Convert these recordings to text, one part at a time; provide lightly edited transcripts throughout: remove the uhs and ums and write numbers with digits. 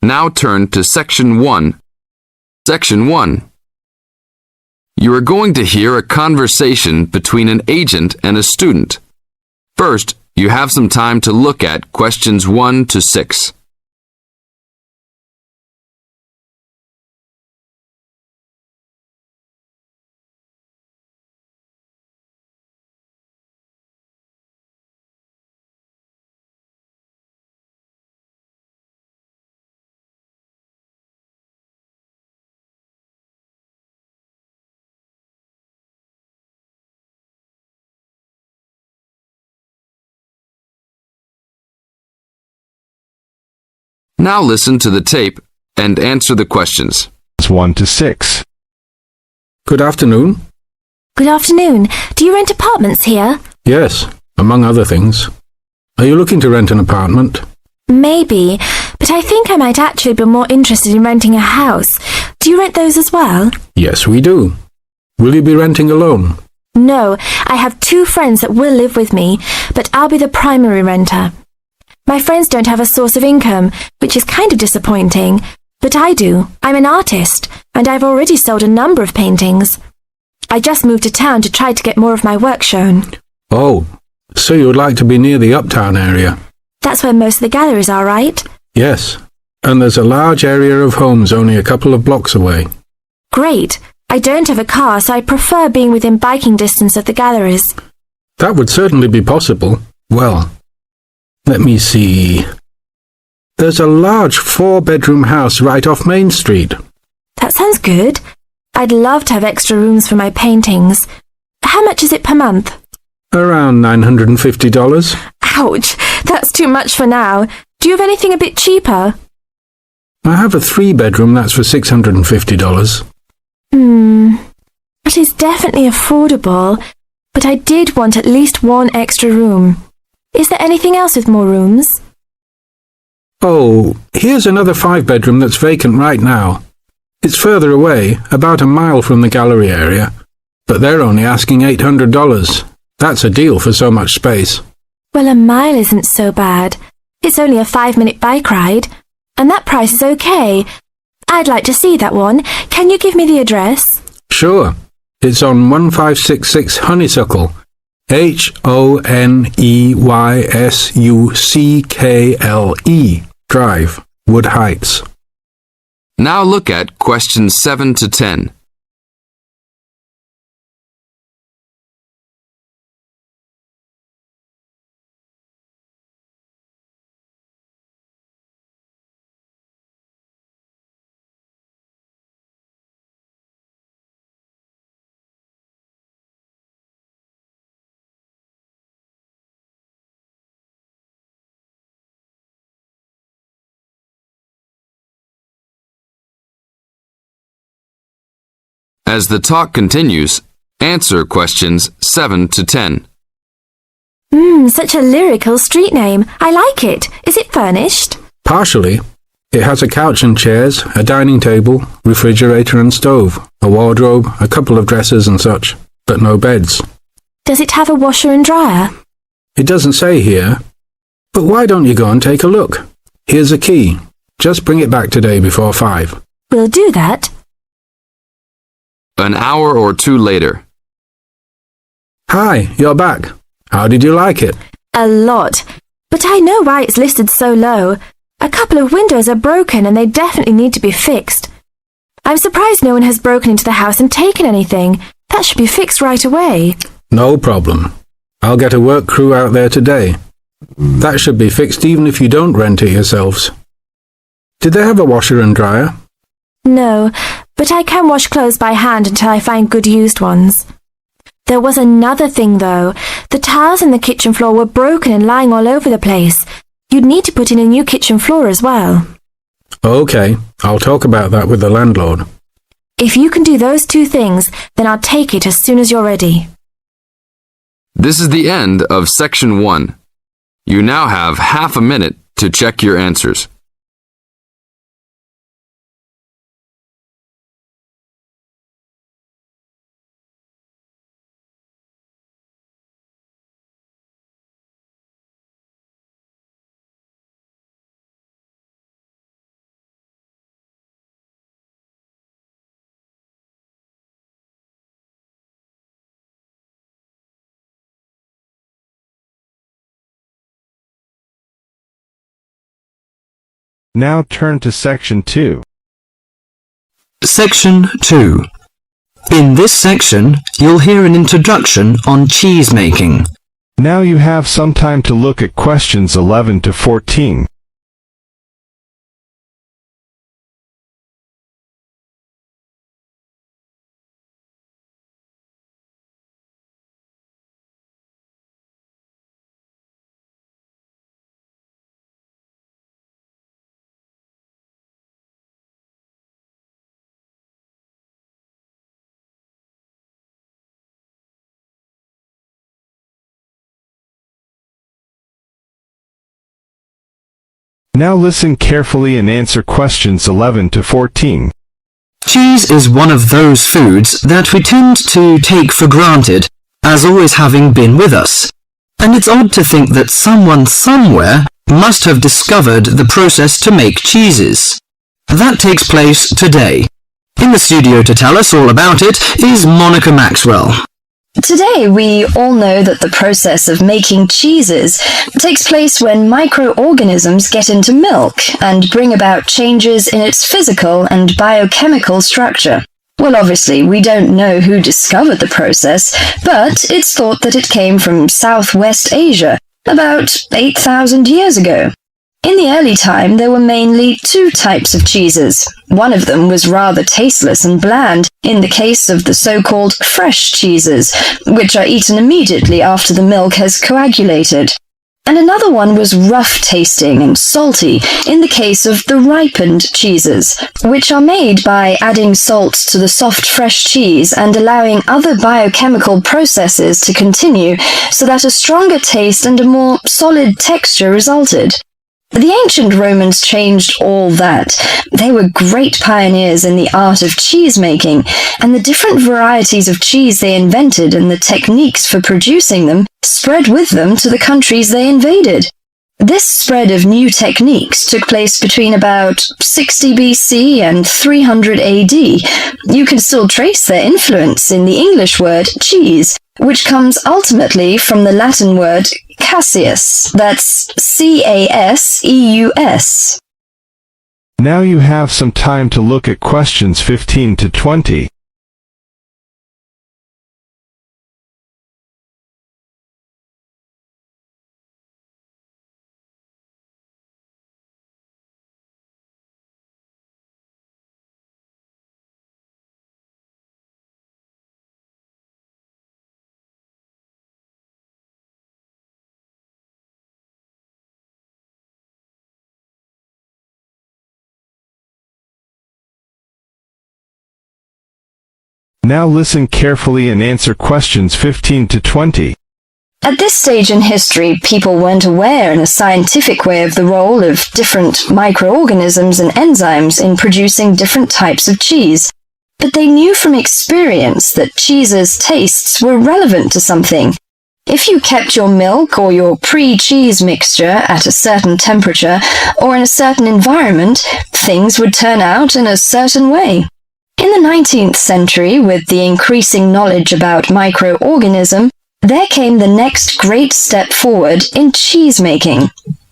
Now turn to Section 1. Section 1. You are going to hear a conversation between an agent and a student. First, you have some time to look at questions 1 to 6. Now listen to the tape and answer the questions. 1 to 6. Good afternoon. Good afternoon. Do you rent apartments here? Yes, among other things. Are you looking to rent an apartment? Maybe, but I think I might actually be more interested in renting a house. Do you rent those as well? Yes, we do. Will you be renting alone? No, I have 2 friends that will live with me, but I'll be the primary renter. My friends don't have a source of income, which is kind of disappointing, but I do. I'm an artist, and I've already sold a number of paintings. I just moved to town to try to get more of my work shown. Oh, so you would like to be near the uptown area? That's where most of the galleries are, right? Yes, and there's a large area of homes only a couple of blocks away. Great. I don't have a car, so I prefer being within biking distance of the galleries. That would certainly be possible. Well, let me see. There's a large 4-bedroom house right off Main Street. That sounds good. I'd love to have extra rooms for my paintings. How much is it per month? Around $950. Ouch, that's too much for now. Do you have anything a bit cheaper? I have a 3-bedroom that's for $650. That is definitely affordable, but I did want at least 1 extra room. Is there anything else with more rooms? Oh, here's another 5-bedroom that's vacant right now. It's further away, about a mile from the gallery area, but they're only asking $800. That's a deal for so much space. Well, a mile isn't so bad. It's only a 5-minute bike ride, and that price is okay. I'd like to see that one. Can you give me the address? Sure. It's on 1566 Honeysuckle, Honeysuckle Drive, Wood Heights. Now look at questions 7 to 10. As the talk continues, answer questions 7 to 10. Such a lyrical street name. I like it. Is it furnished? Partially. It has a couch and chairs, a dining table, refrigerator and stove, a wardrobe, a couple of dressers and such, but no beds. Does it have a washer and dryer? It doesn't say here. But why don't you go and take a look? Here's a key. Just bring it back today before 5. We'll do that. An hour or 2 later. Hi, you're back. How did you like it? A lot. But I know why it's listed so low. A couple of windows are broken and they definitely need to be fixed. I'm surprised no one has broken into the house and taken anything. That should be fixed right away. No problem. I'll get a work crew out there today. That should be fixed even if you don't rent it yourselves. Did they have a washer and dryer? No, but I can wash clothes by hand until I find good used ones. There was another thing though. The tiles in the kitchen floor were broken and lying all over the place. You'd need to put in a new kitchen floor as well. Okay, I'll talk about that with the landlord. If you can do those 2 things, then I'll take it as soon as you're ready. This is the end of Section 1. You now have half a minute to check your answers. Now turn to Section 2. Section 2. In this section, you'll hear an introduction on cheese making. Now you have some time to look at questions 11 to 14. Now listen carefully and answer questions 11 to 14. Cheese is one of those foods that we tend to take for granted as always having been with us. And it's odd to think that someone somewhere must have discovered the process to make cheeses. That takes place today. In the studio to tell us all about it is Monica Maxwell. Today, we all know that the process of making cheeses takes place when microorganisms get into milk and bring about changes in its physical and biochemical structure. Well, obviously, we don't know who discovered the process, but it's thought that it came from Southwest Asia about 8,000 years ago. In the early time, there were mainly two types of cheeses. One of them was rather tasteless and bland, in the case of the so-called fresh cheeses, which are eaten immediately after the milk has coagulated. And another one was rough-tasting and salty, in the case of the ripened cheeses, which are made by adding salt to the soft fresh cheese and allowing other biochemical processes to continue so that a stronger taste and a more solid texture resulted. The ancient Romans changed all that. They were great pioneers in the art of cheese making, and the different varieties of cheese they invented and the techniques for producing them spread with them to the countries they invaded. This spread of new techniques took place between about 60 BC and 300 AD. You can still trace their influence in the English word cheese, which comes ultimately from the Latin word caseus, that's C-A-S-E-U-S. Now you have some time to look at questions 15 to 20. Now listen carefully and answer questions 15 to 20. At this stage in history, people weren't aware in a scientific way of the role of different microorganisms and enzymes in producing different types of cheese. But they knew from experience that cheese's tastes were relevant to something. If you kept your milk or your pre-cheese mixture at a certain temperature or in a certain environment, things would turn out in a certain way. In the 19th century, with the increasing knowledge about microorganism, there came the next great step forward in cheese making.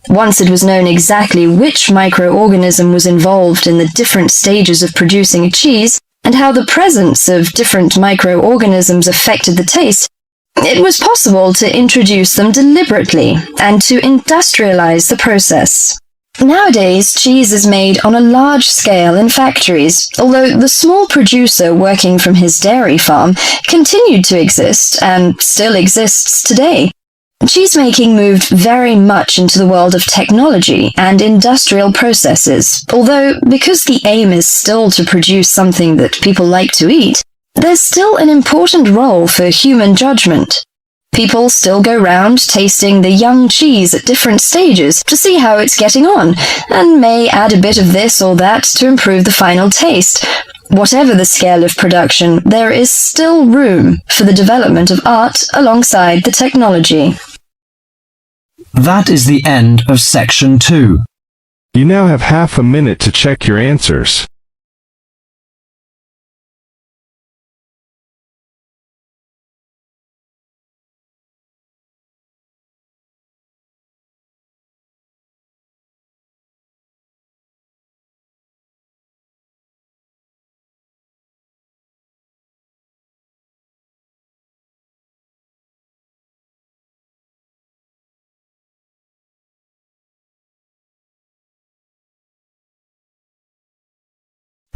Once it was known exactly which microorganism was involved in the different stages of producing a cheese, and how the presence of different microorganisms affected the taste, it was possible to introduce them deliberately and to industrialize the process. Nowadays, cheese is made on a large scale in factories, although the small producer working from his dairy farm continued to exist and still exists today. Cheesemaking moved very much into the world of technology and industrial processes, although because the aim is still to produce something that people like to eat, there's still an important role for human judgment. People still go round tasting the young cheese at different stages to see how it's getting on, and may add a bit of this or that to improve the final taste. Whatever the scale of production, there is still room for the development of art alongside the technology. That is the end of Section 2. You now have half a minute to check your answers.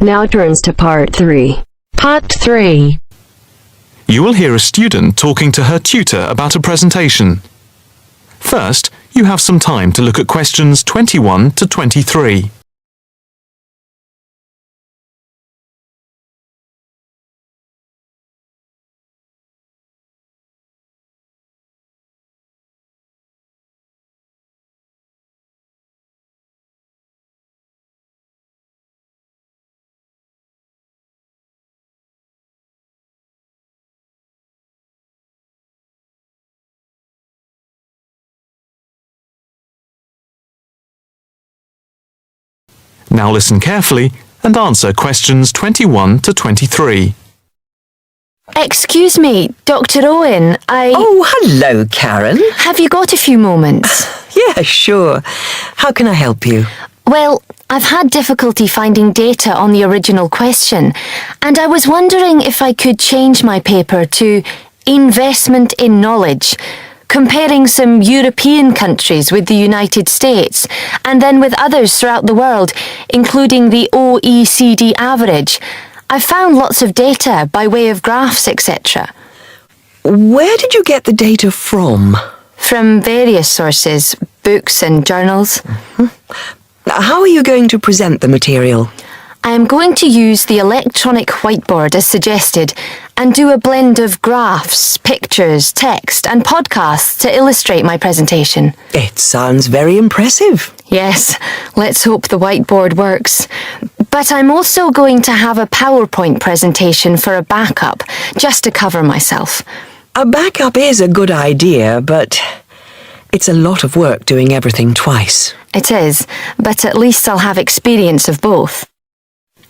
Now turns to Part 3. Part 3. You will hear a student talking to her tutor about a presentation. First, you have some time to look at questions 21 to 23. Now listen carefully and answer questions 21 to 23. Excuse me, Dr. Owen, Oh, hello, Karen. Have you got a few moments? Yeah, sure. How can I help you? Well, I've had difficulty finding data on the original question, and I was wondering if I could change my paper to Investment in Knowledge, comparing some European countries with the United States, and then with others throughout the world, including the OECD average. I found lots of data by way of graphs, etc. Where did you get the data from? From various sources, books and journals. How are you going to present the material? I am going to use the electronic whiteboard as suggested and do a blend of graphs, pictures, text and podcasts to illustrate my presentation. It sounds very impressive. Yes, let's hope the whiteboard works. But I'm also going to have a PowerPoint presentation for a backup, just to cover myself. A backup is a good idea, but it's a lot of work doing everything twice. It is, but at least I'll have experience of both.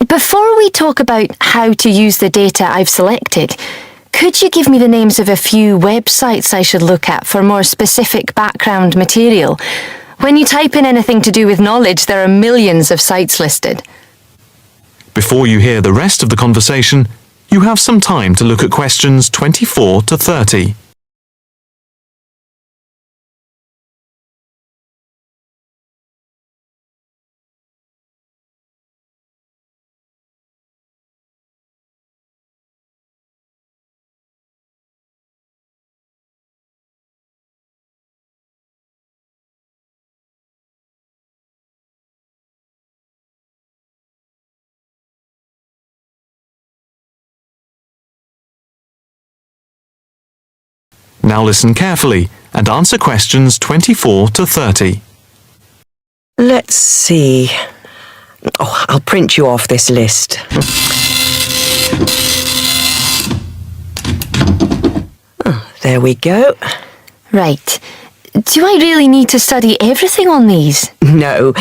Before we talk about how to use the data I've selected, could you give me the names of a few websites I should look at for more specific background material? When you type in anything to do with knowledge, there are millions of sites listed. Before you hear the rest of the conversation, you have some time to look at questions 24 to 30. Now listen carefully and answer questions 24 to 30. Let's see. Oh, I'll print you off this list. Oh, there we go. Right. Do I really need to study everything on these? No,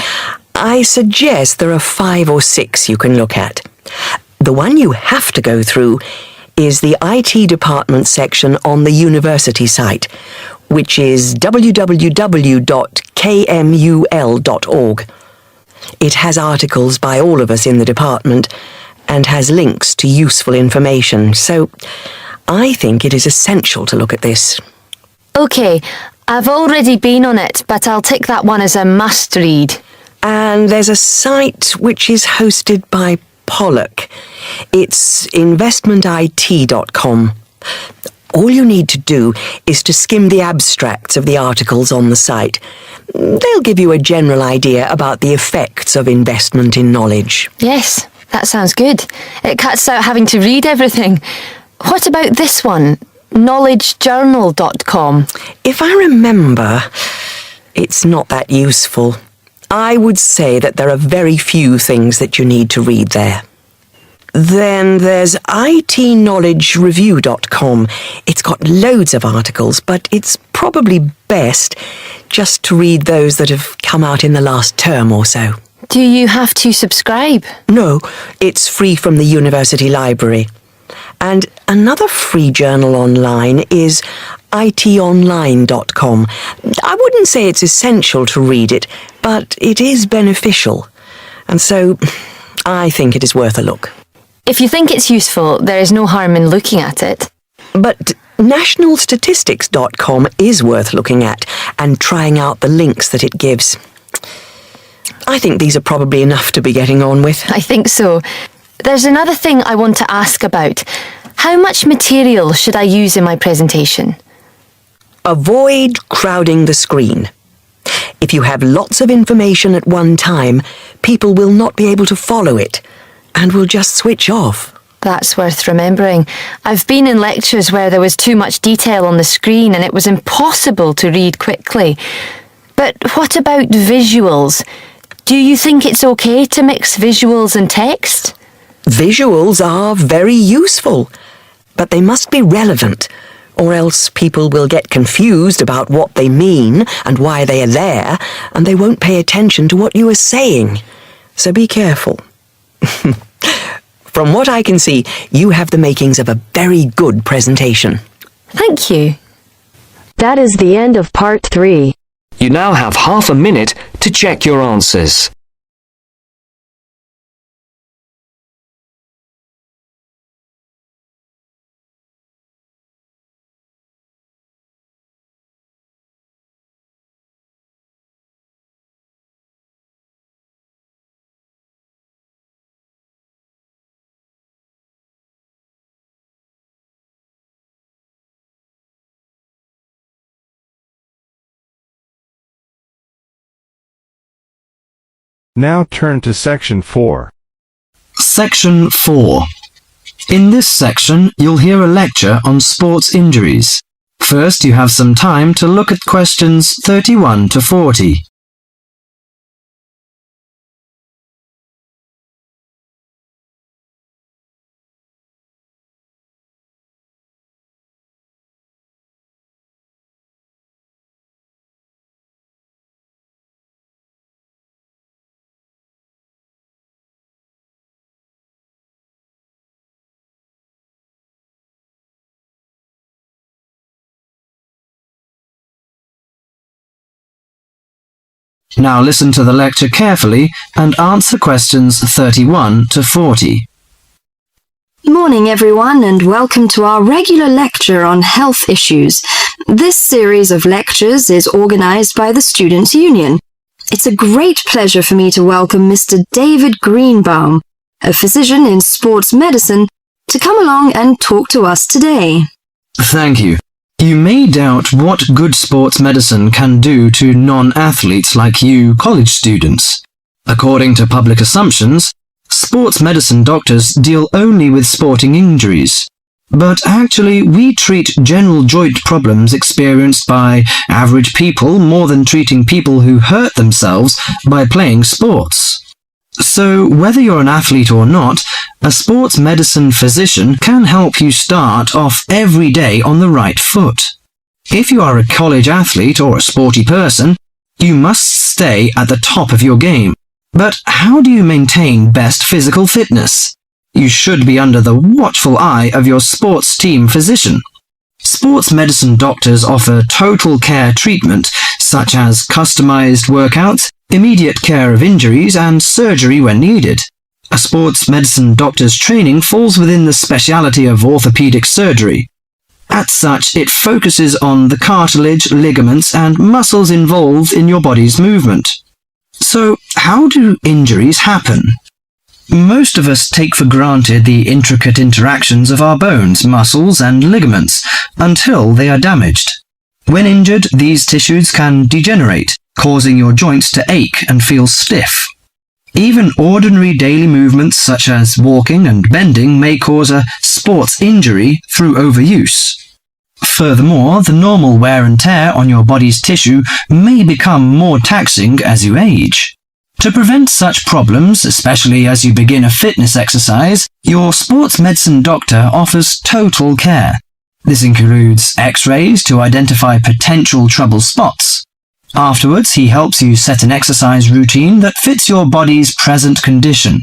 I suggest there are 5 or 6 you can look at. The one you have to go through is the IT department section on the university site, which is www.kmul.org. It has articles by all of us in the department and has links to useful information, so I think it is essential to look at this. Okay, I've already been on it, but I'll tick that one as a must-read. And there's a site which is hosted by Pollock. It's investmentit.com. All you need to do is to skim the abstracts of the articles on the site. They'll give you a general idea about the effects of investment in knowledge. Yes, that sounds good. It cuts out having to read everything. What about this one? knowledgejournal.com. If I remember, it's not that useful. I would say that there are very few things that you need to read there. Then there's itknowledgereview.com. It's got loads of articles, but it's probably best just to read those that have come out in the last term or so. Do you have to subscribe? No, it's free from the university library. And another free journal online is itonline.com. I wouldn't say it's essential to read it, but it is beneficial. And so I think it is worth a look. If you think it's useful, there is no harm in looking at it. But nationalstatistics.com is worth looking at and trying out the links that it gives. I think these are probably enough to be getting on with. I think so. there's another thing I want to ask about. How much material should I use in my presentation? Avoid crowding the screen. If you have lots of information at one time, people will not be able to follow it and will just switch off. That's worth remembering. I've been in lectures where there was too much detail on the screen and it was impossible to read quickly. But what about visuals? Do you think it's okay to mix visuals and text? Visuals are very useful, but they must be relevant, or else people will get confused about what they mean and why they are there, and they won't pay attention to what you are saying. So be careful. From what I can see, you have the makings of a very good presentation. Thank you. That is the end of part 3. You now have half a minute to check your answers. Now turn to section 4. Section 4. In this section, you'll hear a lecture on sports injuries. First, you have some time to look at questions 31 to 40. Now listen to the lecture carefully and answer questions 31 to 40. Morning everyone, and welcome to our regular lecture on health issues. This series of lectures is organised by the Students' Union. It's a great pleasure for me to welcome Mr. David Greenbaum, a physician in sports medicine, to come along and talk to us today. Thank you. You may doubt what good sports medicine can do to non-athletes like you college students. According to public assumptions, sports medicine doctors deal only with sporting injuries. But actually, we treat general joint problems experienced by average people more than treating people who hurt themselves by playing sports. So, whether you're an athlete or not, a sports medicine physician can help you start off every day on the right foot. If you are a college athlete or a sporty person, you must stay at the top of your game. But how do you maintain best physical fitness? You should be under the watchful eye of your sports team physician. Sports medicine doctors offer total care treatment, such as customized workouts, immediate care of injuries, and surgery when needed. A sports medicine doctor's training falls within the specialty of orthopedic surgery. As such, it focuses on the cartilage, ligaments, and muscles involved in your body's movement. So, how do injuries happen? Most of us take for granted the intricate interactions of our bones, muscles, and ligaments until they are damaged. When injured, these tissues can degenerate, causing your joints to ache and feel stiff. Even ordinary daily movements such as walking and bending may cause a sports injury through overuse. Furthermore, the normal wear and tear on your body's tissue may become more taxing as you age. To prevent such problems, especially as you begin a fitness exercise, your sports medicine doctor offers total care. This includes x-rays to identify potential trouble spots. Afterwards, he helps you set an exercise routine that fits your body's present condition.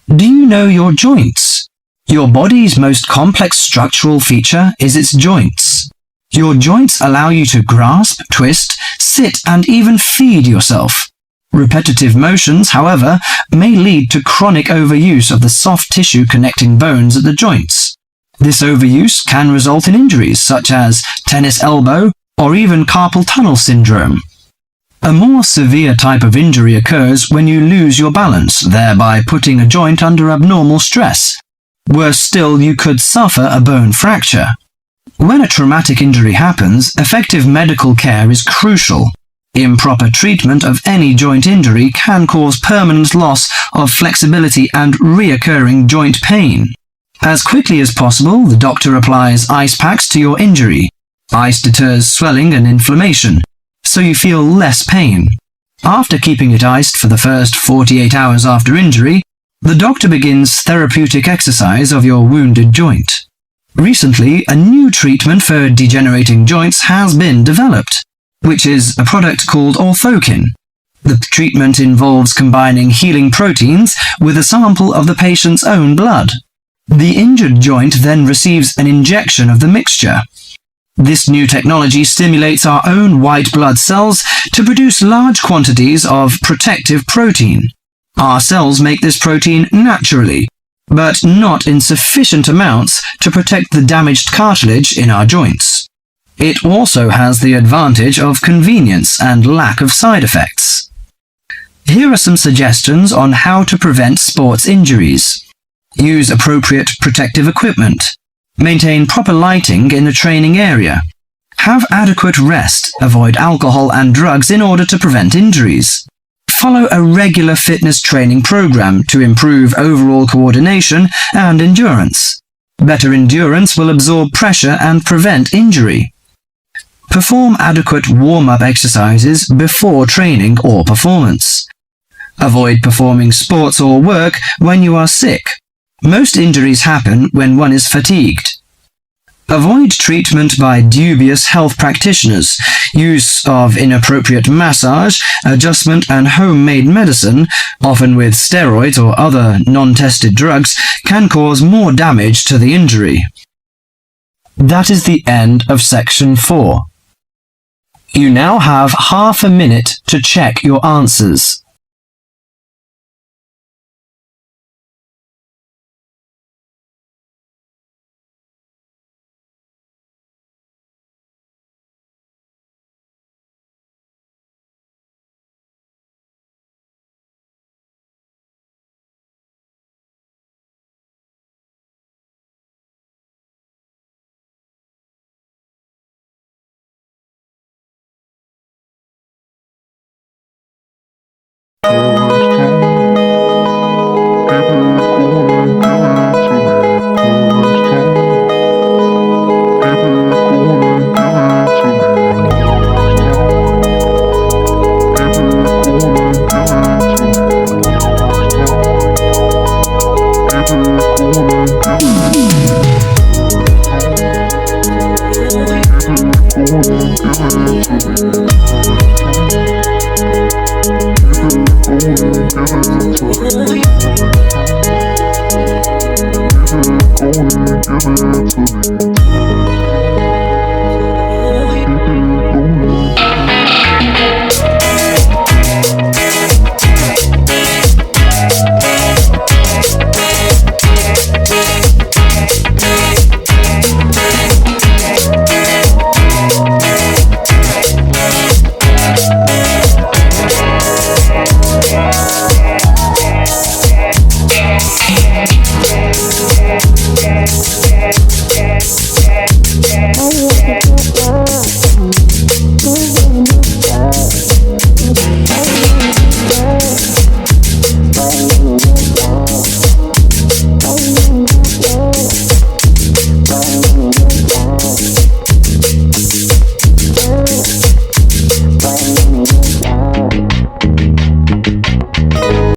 Do you know your joints? Your body's most complex structural feature is its joints. Your joints allow you to grasp, twist, sit, and even feed yourself. Repetitive motions, however, may lead to chronic overuse of the soft tissue connecting bones at the joints. This overuse can result in injuries such as tennis elbow or even carpal tunnel syndrome. A more severe type of injury occurs when you lose your balance, thereby putting a joint under abnormal stress. Worse still, you could suffer a bone fracture. When a traumatic injury happens, effective medical care is crucial. Improper treatment of any joint injury can cause permanent loss of flexibility and reoccurring joint pain. As quickly as possible, the doctor applies ice packs to your injury. Ice deters swelling and inflammation, so you feel less pain. After keeping it iced for the first 48 hours after injury, the doctor begins therapeutic exercise of your wounded joint. Recently, a new treatment for degenerating joints has been developed, which is a product called orthokin. The treatment involves combining healing proteins with a sample of the patient's own blood. The injured joint then receives an injection of the mixture. This new technology stimulates our own white blood cells to produce large quantities of protective protein. Our cells make this protein naturally, but not in sufficient amounts to protect the damaged cartilage in our joints. It also has the advantage of convenience and lack of side effects. Here are some suggestions on how to prevent sports injuries. Use appropriate protective equipment. Maintain proper lighting in the training area. Have adequate rest. Avoid alcohol and drugs in order to prevent injuries. Follow a regular fitness training program to improve overall coordination and endurance. Better endurance will absorb pressure and prevent injury. Perform adequate warm-up exercises before training or performance. Avoid performing sports or work when you are sick. Most injuries happen when one is fatigued. Avoid treatment by dubious health practitioners. Use of inappropriate massage, adjustment and homemade medicine, often with steroids or other non-tested drugs, can cause more damage to the injury. That is the end of section 4. You now have half a minute to check your answers. Give it to me.